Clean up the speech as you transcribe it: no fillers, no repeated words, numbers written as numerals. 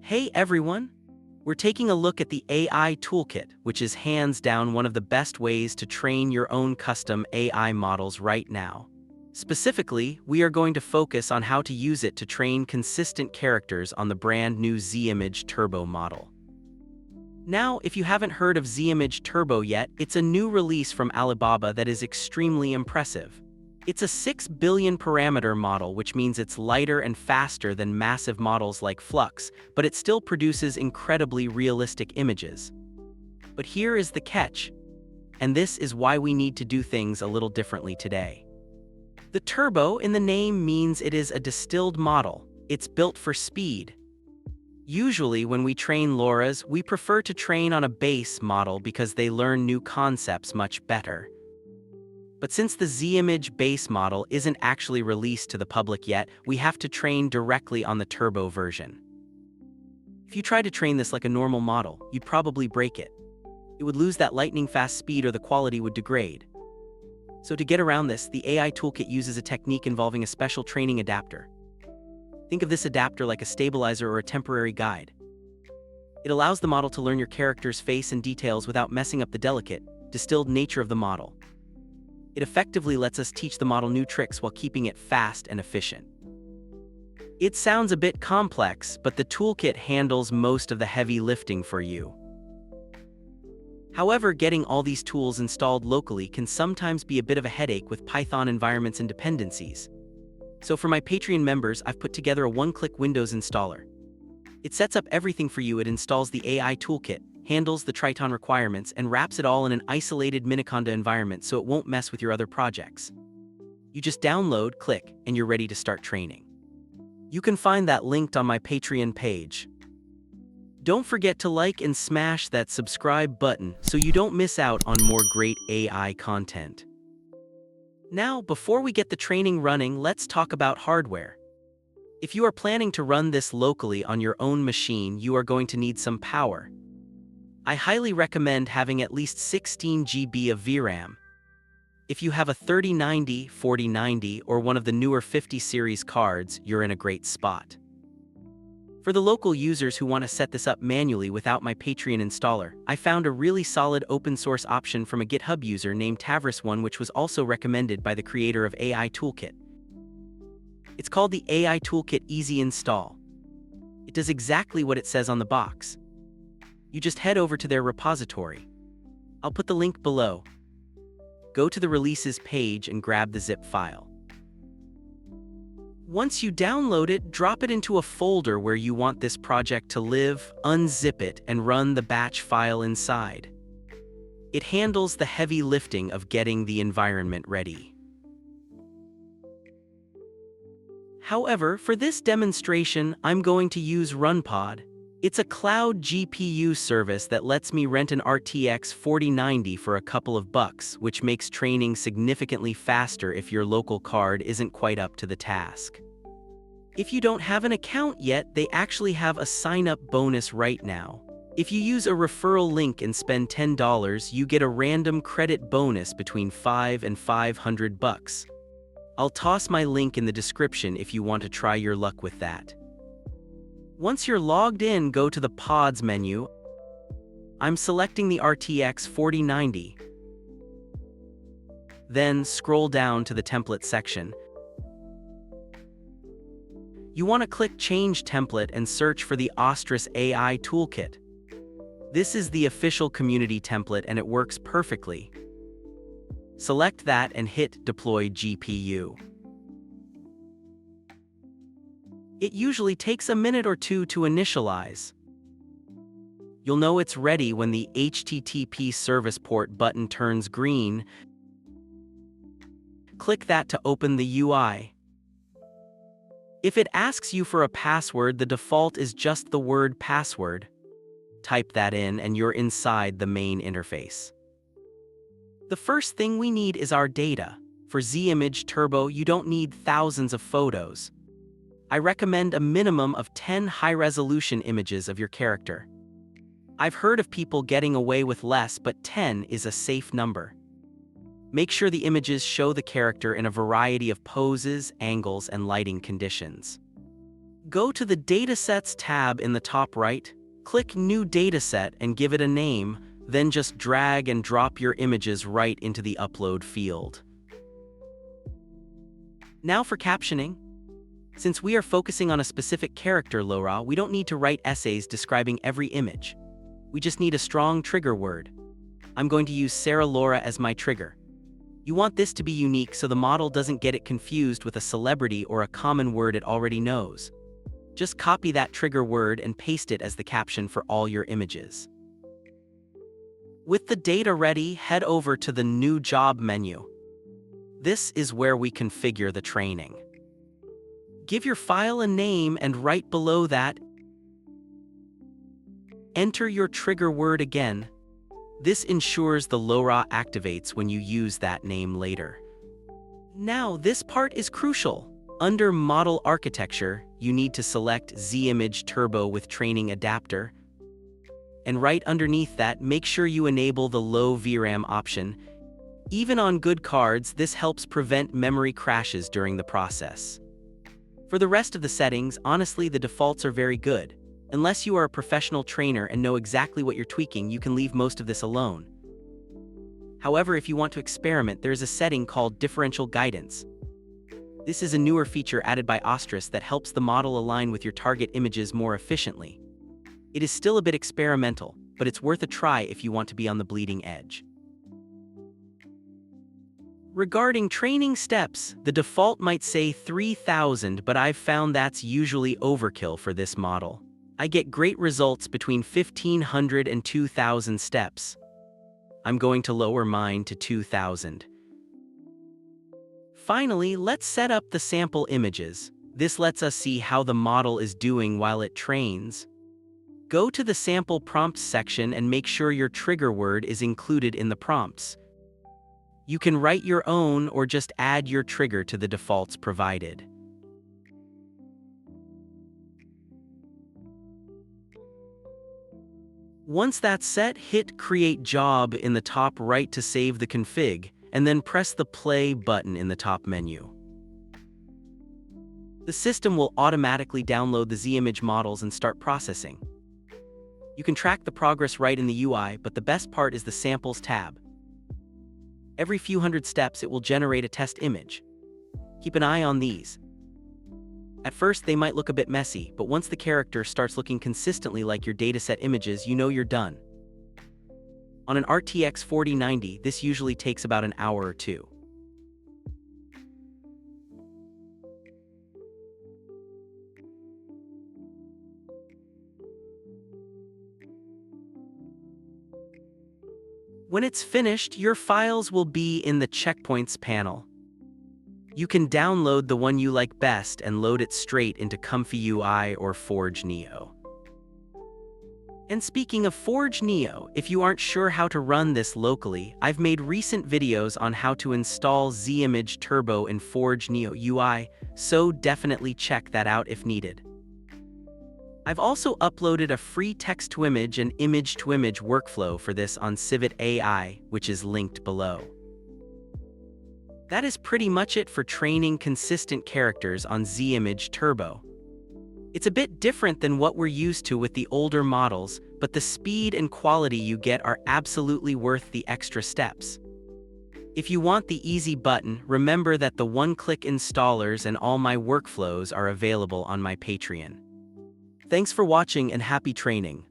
Hey everyone! We're taking a look at the AI Toolkit, which is hands down one of the best ways to train your own custom AI models right now. Specifically, we are going to focus on how to use it to train consistent characters on the brand new Zimage Turbo model. Now, if you haven't heard of Zimage Turbo yet, it's a new release from Alibaba that is extremely impressive. It's a 6 billion parameter model, which means it's lighter and faster than massive models like Flux, but it still produces incredibly realistic images. But here is the catch, and this is why we need to do things a little differently today. The turbo in the name means it is a distilled model. It's built for speed. Usually when we train LoRAs, we prefer to train on a base model because they learn new concepts much better. But since the Zimage base model isn't actually released to the public yet, we have to train directly on the turbo version. If you try to train this like a normal model, you'd probably break it. It would lose that lightning-fast speed or the quality would degrade. So to get around this, the AI Toolkit uses a technique involving a special training adapter. Think of this adapter like a stabilizer or a temporary guide. It allows the model to learn your character's face and details without messing up the delicate, distilled nature of the model. It effectively lets us teach the model new tricks while keeping it fast and efficient. It sounds a bit complex, but the toolkit handles most of the heavy lifting for you. However, getting all these tools installed locally can sometimes be a bit of a headache with Python environments and dependencies. So for my Patreon members, I've put together a one-click Windows installer. It sets up everything for you. It installs the AI Toolkit, handles the Triton requirements, and wraps it all in an isolated Miniconda environment so it won't mess with your other projects. You just download, click, and you're ready to start training. You can find that linked on my Patreon page. Don't forget to like and smash that subscribe button so you don't miss out on more great AI content. Now, before we get the training running, let's talk about hardware. If you are planning to run this locally on your own machine, you are going to need some power. I highly recommend having at least 16 GB of VRAM. If you have a 3090, 4090, or one of the newer 50 series cards, you're in a great spot. For the local users who want to set this up manually without my Patreon installer, I found a really solid open source option from a GitHub user named Tavris1, which was also recommended by the creator of AI Toolkit. It's called the AI Toolkit Easy Install. It does exactly what it says on the box. You just head over to their repository. I'll put the link below. Go to the releases page and grab the zip file. Once you download it, drop it into a folder where you want this project to live, unzip it, and run the batch file inside. It handles the heavy lifting of getting the environment ready. However, for this demonstration, I'm going to use RunPod. It's a cloud GPU service that lets me rent an RTX 4090 for a couple of bucks, which makes training significantly faster if your local card isn't quite up to the task. If you don't have an account yet, they actually have a sign-up bonus right now. If you use a referral link and spend $10, you get a random credit bonus between $5 and $500. I'll toss my link in the description if you want to try your luck with that. Once you're logged in, go to the Pods menu. I'm selecting the RTX 4090. Then scroll down to the template section. You want to click Change Template and search for the Ostrus AI Toolkit. This is the official community template and it works perfectly. Select that and hit Deploy GPU. It usually takes a minute or two to initialize. You'll know it's ready when the HTTP service port button turns green. Click that to open the UI. If it asks you for a password, the default is just the word password. Type that in and you're inside the main interface. The first thing we need is our data. For Zimage Turbo, you don't need thousands of photos. I recommend a minimum of 10 high-resolution images of your character. I've heard of people getting away with less, but 10 is a safe number. Make sure the images show the character in a variety of poses, angles, and lighting conditions. Go to the Datasets tab in the top right, click New Dataset and give it a name, then just drag and drop your images right into the Upload field. Now for captioning. Since we are focusing on a specific character LoRA, we don't need to write essays describing every image. We just need a strong trigger word. I'm going to use Sarah LoRA as my trigger. You want this to be unique so the model doesn't get it confused with a celebrity or a common word it already knows. Just copy that trigger word and paste it as the caption for all your images. With the data ready, head over to the New Job menu. This is where we configure the training. Give your file a name and right below that, enter your trigger word again. This ensures the LoRA activates when you use that name later. Now, this part is crucial. Under Model Architecture, you need to select Zimage Turbo with Training Adapter. And right underneath that, make sure you enable the low VRAM option. Even on good cards, this helps prevent memory crashes during the process. For the rest of the settings, honestly, the defaults are very good. Unless you are a professional trainer and know exactly what you're tweaking, you can leave most of this alone. However, if you want to experiment, there is a setting called Differential Guidance. This is a newer feature added by Ostris that helps the model align with your target images more efficiently. It is still a bit experimental, but it's worth a try if you want to be on the bleeding edge. Regarding training steps, the default might say 3,000, but I've found that's usually overkill for this model. I get great results between 1,500 and 2,000 steps. I'm going to lower mine to 2,000. Finally, let's set up the sample images. This lets us see how the model is doing while it trains. Go to the sample prompts section and make sure your trigger word is included in the prompts. You can write your own or just add your trigger to the defaults provided. Once that's set, hit Create Job in the top right to save the config, and then press the Play button in the top menu. The system will automatically download the Zimage models and start processing. You can track the progress right in the UI, but the best part is the Samples tab. Every few hundred steps, it will generate a test image. Keep an eye on these. At first, they might look a bit messy, but once the character starts looking consistently like your dataset images, you know you're done. On an RTX 4090, this usually takes about an hour or two. When it's finished, your files will be in the Checkpoints panel. You can download the one you like best and load it straight into comfyui or Forge Neo. And speaking of Forge Neo, if you aren't sure how to run this locally, I've made recent videos on how to install Zimage Turbo in Forge Neo UI, so definitely check that out if needed. I've also uploaded a free text-to-image and image-to-image workflow for this on Civit AI, which is linked below. That is pretty much it for training consistent characters on Zimage Turbo. It's a bit different than what we're used to with the older models, but the speed and quality you get are absolutely worth the extra steps. If you want the easy button, remember that the one-click installers and all my workflows are available on my Patreon. Thanks for watching and happy training.